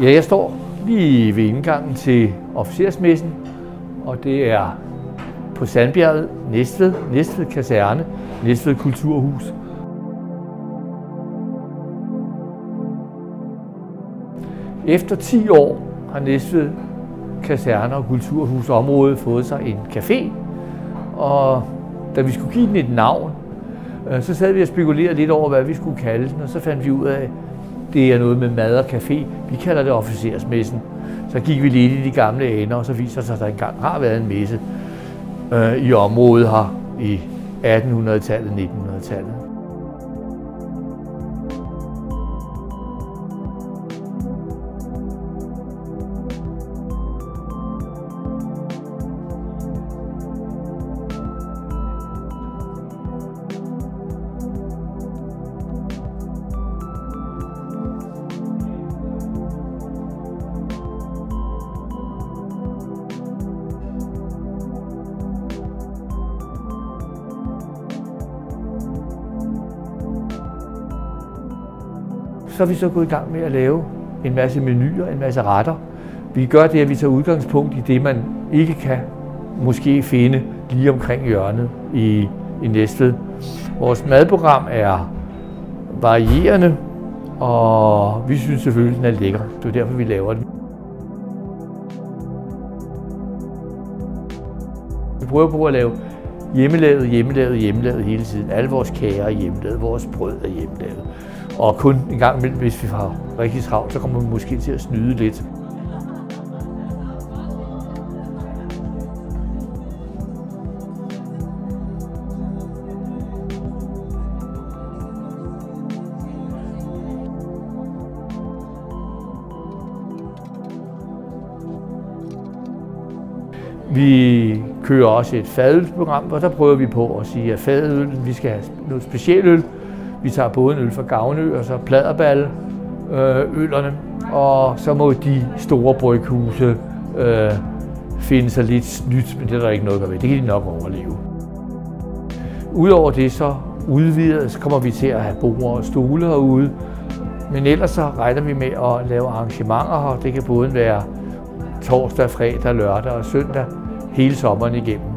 Ja, jeg står lige ved indgangen til officersmessen, og det er på Sandbjerget, Næstved Kaserne, Næstved Kulturhus. Efter 10 år har Næstved Kaserner og Kulturhusområdet fået sig en café, og da vi skulle give den et navn, så sad vi og spekulerede lidt over, hvad vi skulle kalde den, og så fandt vi ud af, at det er noget med mad og café. Vi kalder det officersmessen. Så gik vi lidt i de gamle aner, og så viser det sig, at der engang har været en messe i området her i 1800-tallet, 1900-tallet. Så er vi så gået i gang med at lave en masse menuer, en masse retter. Vi gør det, at vi tager udgangspunkt i det, man ikke kan måske finde lige omkring hjørnet i Næstved. Vores madprogram er varierende, og vi synes selvfølgelig, den er lækker. Det er derfor, vi laver den. Vi prøver på at lave hjemmelavet hele tiden. Alle vores kager er hjemmelavet, vores brød er hjemmelavet. Og kun en gang imellem, hvis vi har rigtig travlt, så kommer vi måske til at snyde lidt. Vi kører også et fadølsprogram, og der prøver vi på at sige, at fadølen, vi skal have noget specialøl. Vi tager både en øl fra Gavnø og så Pladerballe ølerne, og så må de store bryghuse finde sig lidt snydt, men det er der ikke noget at gøre ved. Det kan de nok overleve. Udover det så udvidet, så kommer vi til at have borde og stole herude, men ellers så regner vi med at lave arrangementer her. Det kan både være torsdag, fredag, lørdag og søndag hele sommeren igennem.